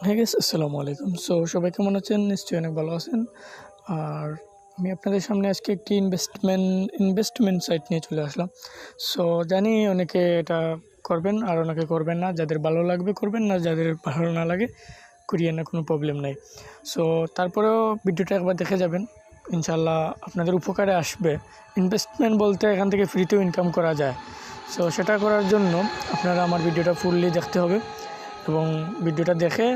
হ্যাঁ গেস আসসালামু আলাইকুম। সবাই কেমন আছেন? নিশ্চয়ই অনেক ভালো আছেন। আর আমি আপনাদের সামনে আজকে একটি ইনভেস্টমেন্ট সাইট নিয়ে চলে আসলাম। জানি অনেকে এটা করবেন আর অনেকে করবেন না। যাদের ভালো লাগবে করবেন, না যাদের ভালো না লাগে করিয়েন না, কোনো প্রবলেম নাই। সো তারপরেও ভিডিওটা একবার দেখে যাবেন, ইনশাল্লাহ আপনাদের উপকারে আসবে। ইনভেস্টমেন্ট বলতে এখান থেকে ফ্রিতেও ইনকাম করা যায়। সেটা করার জন্য আপনারা আমার ভিডিওটা ফুললি দেখতে হবে এবং ভিডিওটা দেখে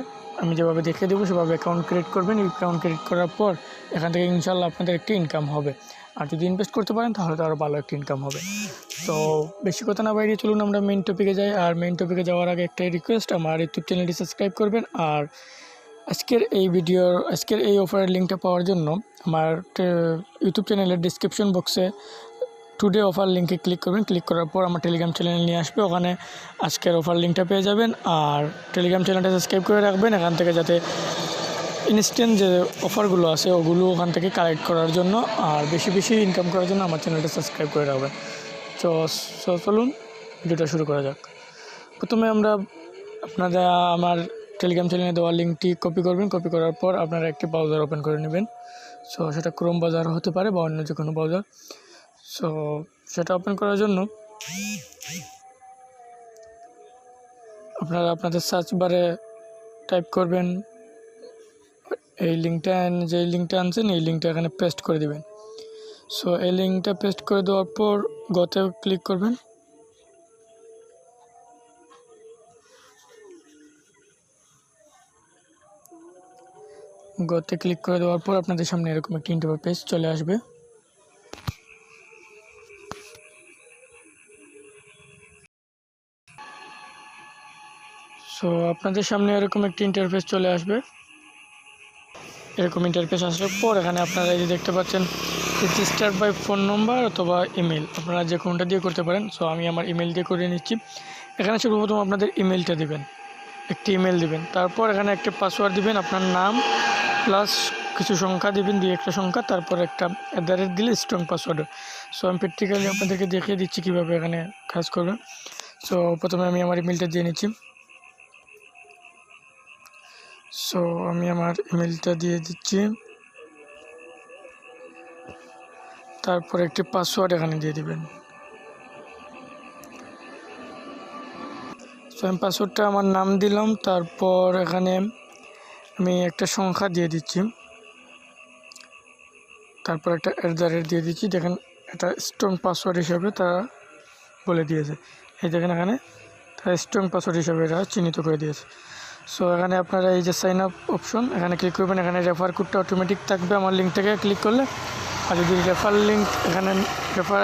আমি যেভাবে দেখিয়ে দেবো সেভাবে অ্যাকাউন্ট ক্রিয়েট করবেন। অ্যাকাউন্ট ক্রিয়েট করার পর এখান থেকে ইনশাল্লাহ আপনাদের একটি ইনকাম হবে। আর যদি ইনভেস্ট করতে পারেন তাহলে তো আরও ভালো একটি ইনকাম হবে। তো বেশি কথা না বাইরে চলুন আমরা মেইন টপিকে যাই। আর মেইন টপিকে যাওয়ার আগে একটাই রিকোয়েস্ট, আমার ইউটিউব চ্যানেলটি সাবস্ক্রাইব করবেন। আর আজকের এই অফারের লিঙ্কটা পাওয়ার জন্য আমার ইউটিউব চ্যানেলের ডিসক্রিপশন বক্সে টুডে অফার লিঙ্কে ক্লিক করবেন। ক্লিক করার পর আমার টেলিগ্রাম চ্যানেল নিয়ে আসবে, ওখানে আজকের অফার লিঙ্কটা পেয়ে যাবেন। আর টেলিগ্রাম চ্যানেলটা সাবস্ক্রাইব করে রাখবেন এখান থেকে, যাতে ইনস্ট্যান্ট যে অফারগুলো আছে ওগুলো ওখান থেকে কালেক্ট করার জন্য আর বেশি বেশি ইনকাম করার জন্য আমার চ্যানেলটা সাবস্ক্রাইব করে রাখবেন। চলুন ভিডিওটা শুরু করা যাক। প্রথমে আপনারা আমার টেলিগ্রাম চ্যানেলে দেওয়া লিঙ্কটি কপি করবেন। কপি করার পর আপনারা একটি ব্রাউজার ওপেন করে নেবেন। সেটা ক্রোম ব্রাউজার হতে পারে বা অন্য যে কোনো ব্রাউজার। সেটা ওপেন করার জন্য আপনারা আপনাদের সার্চ বারে টাইপ করবেন এই লিঙ্কটা, যে লিঙ্কটা আনছেন এই লিঙ্কটা এখানে পেস্ট করে দিবেন। এই লিঙ্কটা পেস্ট করে দেওয়ার পর গোতে ক্লিক করবেন। গোতে ক্লিক করে দেওয়ার পর আপনাদের সামনে এরকম একটি ইন্টারফেস চলে আসবে। আপনাদের সামনে এরকম একটি ইন্টারফেস চলে আসবে। এরকম ইন্টারফেস আসার পর এখানে আপনারা এই যে দেখতে পাচ্ছেন রেজিস্টার বাই ফোন নম্বর অথবা ইমেল, আপনারা যে কোনটা দিয়ে করতে পারেন। আমি আমার ইমেল দিয়ে করে নিচ্ছি। এখানে সর্বপ্রথম আপনাদের ইমেলটা দিবেন, একটি ইমেল দিবেন। তারপর এখানে একটা পাসওয়ার্ড দিবেন, আপনার নাম প্লাস কিছু সংখ্যা দিবেন, 2-1টা সংখ্যা, তারপর একটা দিলে স্ট্রং পাসওয়ার্ড। আমি প্র্যাকটিক্যালি আপনাদেরকে দেখিয়ে দিচ্ছি কীভাবে এখানে কাজ করবে। প্রথমে আমি আমার ইমেলটা দিয়ে নিচ্ছি। আমি আমার ইমেলটা দিয়ে দিচ্ছি, তারপর একটি পাসওয়ার্ড এখানে দিয়ে দিবেন। আমি পাসওয়ার্ডটা আমার নাম দিলাম, তারপর এখানে আমি একটা সংখ্যা দিয়ে দিচ্ছি, তারপর একটা দিয়ে দিচ্ছি। দেখেন এটা স্ট্রং পাসওয়ার্ড হিসাবে তারা বলে দিয়েছে। এই দেখেন এখানে তারা স্ট্রং পাসওয়ার্ড হিসাবে এটা চিহ্নিত করে দিয়েছে। এখানে আপনারা এই যে সাইন আপ অপশন এখানে ক্লিক করবেন। এখানে রেফার কোডটা অটোমেটিক থাকবে আমার লিঙ্কটাকে ক্লিক করলে। আর যদি রেফার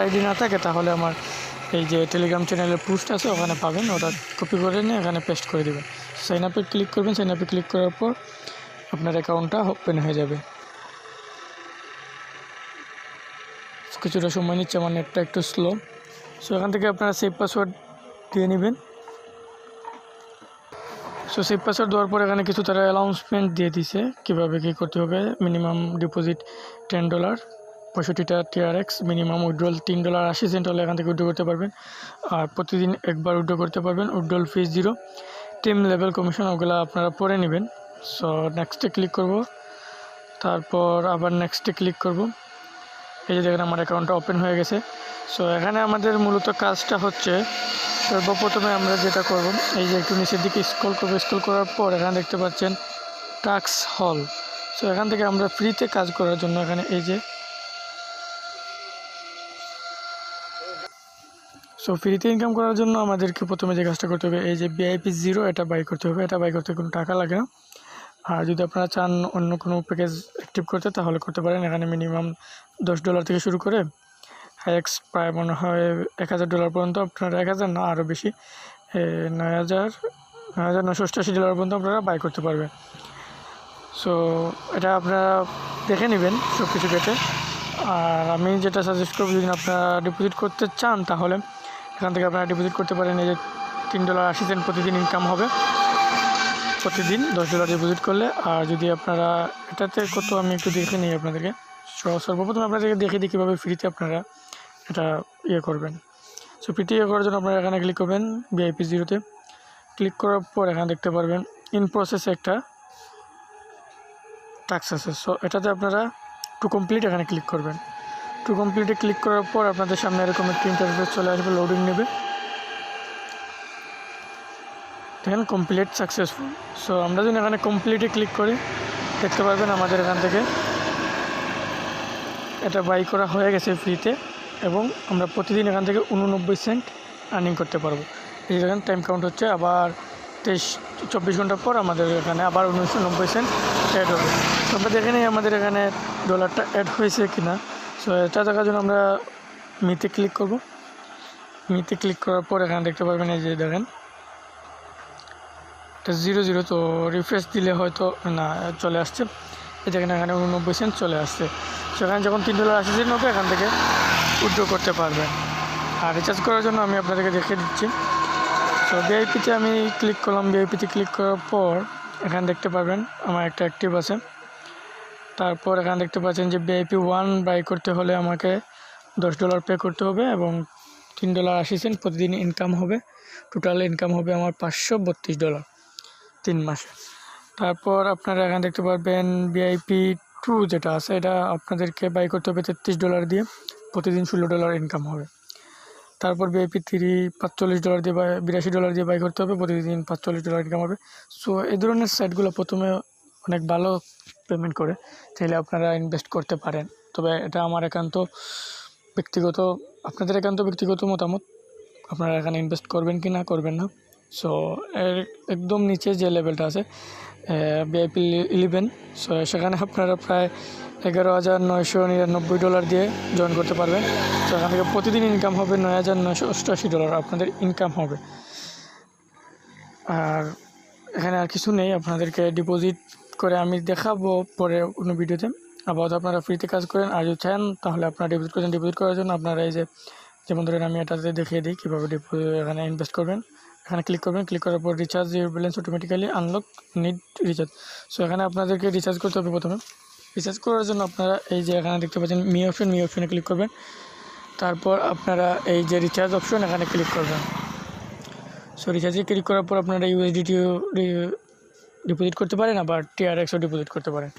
আইডি না থাকে তাহলে আমার এই যে টেলিগ্রাম চ্যানেলের পোস্ট আছে ওখানে পাবেন, ওটা কপি করে নিয়ে এখানে পেস্ট করে দেবেন। সাইন আপে ক্লিক করবেন। সাইন আপে ক্লিক করার পর আপনার অ্যাকাউন্টটা ওপেন হয়ে যাবে। কিছুটা সময় নিচ্ছে, আমার নেটটা একটু স্লো। এখান থেকে আপনারা সেভ পাসওয়ার্ড দিয়ে নেবেন। সেভ পাসওয়ার্ড দেওয়ার পর এখানে কিছু তারা অ্যানাউন্সমেন্ট দিয়ে দিছে কীভাবে কী করতে হবে। Minimum deposit $10, 65টা TRX, minimum withdrawal $3.80 হলে এখান থেকে উইথড্র করতে পারবেন। আর প্রতিদিন একবার উইথড্র করতে পারবেন। উইথড্রল ফিস 0, টিম লেভেল কমিশন ওগুলো আপনারা পরে নেবেন। নেক্সটে ক্লিক করব, তারপর আবার নেক্সটে ক্লিক করব। এই যে দেখেন আমার অ্যাকাউন্টটা ওপেন হয়ে গেছে। এখানে আমাদের মূলত কাজটা হচ্ছে, সর্বপ্রথমে আমরা যেটা করব, এই যে একটু নিচের দিকে স্ক্রল করবো। স্ক্রল করার পর এখানে দেখতে পাচ্ছেন টাস্ক হল। এখান থেকে আমরা ফ্রিতে কাজ করার জন্য এখানে এই যে ফ্রিতে ইনকাম করার জন্য আমাদেরকে প্রথমে যে কাজটা করতে হবে, এই যে VIP 0 এটা বাই করতে হবে। এটা বাই করতে কোনো টাকা লাগে না। আর যদি আপনারা চান অন্য কোনো প্যাকেজ অ্যাক্টিভ করতে তাহলে করতে পারেন। এখানে মিনিমাম $10 থেকে শুরু করে হাইএক্স প্রায় মনে হয় $1000 পর্যন্ত, আপনারা 1000 না আরও বেশি, $9,988 পর্যন্ত আপনারা বাই করতে পারবেন। এটা আপনারা দেখে নেবেন সব কিছু কেটে। আর আমি যেটা সাজেস্ট করব, যদি আপনারা ডিপোজিট করতে চান তাহলে এখান থেকে আপনারা ডিপোজিট করতে পারেন। এই যে $3.80 প্রতিদিন ইনকাম হবে, প্রতিদিন $10 ডিপোজিট করলে। আর যদি আপনারা এটাতে কত, আমি একটু দেখে নিই আপনাদেরকে। সর্বপ্রথম আপনাদেরকে দেখে দিই কীভাবে ফ্রিতে আপনারা এটা করবেন। ফ্রিতে করার জন্য আপনারা এখানে ক্লিক করবেন VIP 0-তে। ক্লিক করার পর এখানে দেখতে পারবেন ইন প্রসেসে একটা টাস্ক আছে। সো এটাতে আপনারা টু কমপ্লিট এখানে ক্লিক করবেন। টু কমপ্লিটে ক্লিক করার পর আপনাদের সামনে এরকম একটি ইন্টারফেস চলে আসবে, লোডিং নেবে। দেখেন কমপ্লিট সাকসেসফুল। সো আমরা যদি এখানে কমপ্লিটে ক্লিক করি দেখতে পারবেন আমাদের এখান থেকে এটা বাই করা হয়ে গেছে ফ্রিতে, এবং আমরা প্রতিদিন এখান থেকে 89 সেন্ট আর্নিং করতে পারবো। এই দেখেন টাইম কাউন্ট হচ্ছে, আবার 24 ঘন্টা পর আমাদের এখানে আবার 1990 সেন্ট অ্যাড হবে। তো আমরা দেখে নিই আমাদের এখানে ডলারটা অ্যাড হয়েছে কিনা। সো এটা দেখার জন্য আমরা মিতে ক্লিক করব। মিতে ক্লিক করার পর এখানে দেখতে পারবেন এই যে দেখেন এটা 00, তো রিফ্রেশ দিলে হয়তো না চলে আসছে। এই দেখেন এখানে 89 সেন্ট চলে আসছে। সেখানে যখন $3.80 হবে এখান থেকে উইথড্র করতে পারবেন। আর রিচার্জ করার জন্য আমি আপনাদেরকে দেখিয়ে দিচ্ছি। সো ভিআইপিতে আমি ক্লিক করলাম। ভিআইপিতে ক্লিক করার পর এখানে দেখতে পারবেন আমার একটা অ্যাক্টিভ আছে। তারপর এখানে দেখতে পাচ্ছেন যে ভিআইপি 1 বাই করতে হলে আমাকে $10 পে করতে হবে এবং $3.80 প্রতিদিন ইনকাম হবে। টোটাল ইনকাম হবে আমার $532 3 মাসে। তারপর আপনারা এখানে দেখতে পারবেন ভিআইপি 2 যেটা আছে এটা আপনাদেরকে বাই করতে হবে $33 দিয়ে, প্রতিদিন $16 ইনকাম হবে। তারপর ভিআইপি 3 $45 দিয়ে বা $82 দিয়ে বাই করতে হবে, প্রতিদিন $45 ইনকাম হবে। সো এই ধরনের সাইটগুলো প্রথমে অনেক ভালো পেমেন্ট করে, চাইলে আপনারা ইনভেস্ট করতে পারেন। তবে এটা আমার আপনাদের একান্ত ব্যক্তিগত মতামত, আপনারা এখানে ইনভেস্ট করবেন কি না করবেন না। সো এর একদম নিচে যে লেভেলটা আছে ভিআইপি 11, সো সেখানে আপনারা প্রায় $11,999 দিয়ে জয়েন করতে পারবেন। তো এখান থেকে প্রতিদিন ইনকাম হবে $9,988 আপনাদের ইনকাম হবে। আর এখানে আর কিছু নেই, আপনাদেরকে ডিপোজিট করে আমি দেখাবো পরে কোনো ভিডিওতে। আপাতত আপনারা ফ্রিতে কাজ করেন, আর যদি চান তাহলে আপনারা ডিপোজিট করেন। ডিপোজিট করার জন্য আপনারা এই যে যেমন ধরেন আমি এটাতে দেখিয়ে দিই কীভাবে এখানে ইনভেস্ট করবেন। এখানে ক্লিক করবেন, ক্লিক করার পর recharge your balance automatically unlock need recharge. So এখানে আপনাদেরকে রিচার্জ করতে হবে প্রথমে। রিচার্জ করার জন্য আপনারা এই যে এখানে দেখতে পাচ্ছেন মি অপশনে ক্লিক করবেন। তারপর আপনারা এই যে রিচার্জ অপশন এখানে ক্লিক করবেন। সো রিচার্জে ক্লিক করার পর আপনারা ইউএসডিটিও ডিপোজিট করতে পারেন, আবার TRXও ডিপোজিট করতে পারেন।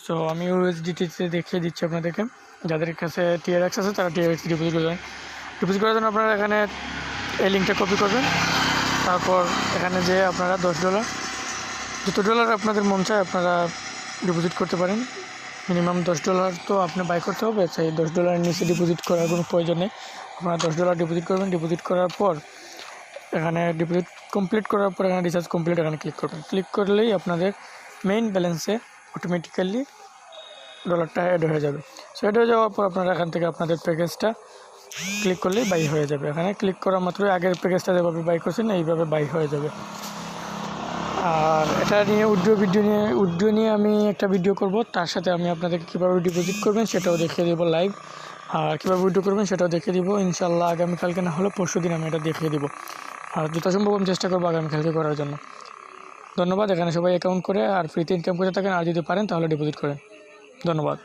সো আমি ইউএসডিটিতে দেখিয়ে দিচ্ছি আপনাদেরকে। যাদের কাছে TRX আছে তারা TRX ডিপোজিট করবেন। ডিপোজিট করার জন্য আপনারা এখানে এই লিঙ্কটা কপি করবেন। তারপর এখানে যে আপনারা $10 যত ডলার আপনাদের মন চায় আপনারা ডিপোজিট করতে পারেন। মিনিমাম $10 তো আপনি বাই করতে হবে, সেই $10 নিচে ডিপোজিট করার কোনো প্রয়োজন নেই। আপনারা $10 ডিপোজিট করবেন। ডিপোজিট করার পর এখানে ডিপোজিট কমপ্লিট করার পর এখানে রিচার্জ কমপ্লিট এখানে ক্লিক করবেন। ক্লিক করলেই আপনাদের মেইন ব্যালেন্সে অটোমেটিক্যালি ডলারটা অ্যাড হয়ে যাবে। সো অ্যাড হয়ে যাওয়ার পর আপনারা এখান থেকে আপনাদের প্যাকেজটা ক্লিক করলেই বাই হয়ে যাবে। এখানে ক্লিক করা মাত্রই আগের প্যাকেজটা যেভাবে বাই করছেন এইভাবে বাই হয়ে যাবে। আর এটা নিয়ে উইথড্র নিয়ে আমি একটা ভিডিও করব, তার সাথে আমি আপনাদেরকে কীভাবে ডিপোজিট করবেন সেটাও দেখিয়ে দেবো লাইভ, আর কীভাবে উইথড্র করবেন সেটাও দেখিয়ে দিব ইনশাল্লাহ। আগামীকালকে না হলে পরশুদিন আমি এটা দেখিয়ে দিব, আর যথাসম্ভব আমি চেষ্টা করবো আগামীকালকে করার জন্য। ধন্যবাদ। এখানে সবাই অ্যাকাউন্ট করে আর ফ্রিতে ইনকাম করে থাকেন, আর যদি পারেন তাহলে ডিপোজিট করেন। ধন্যবাদ।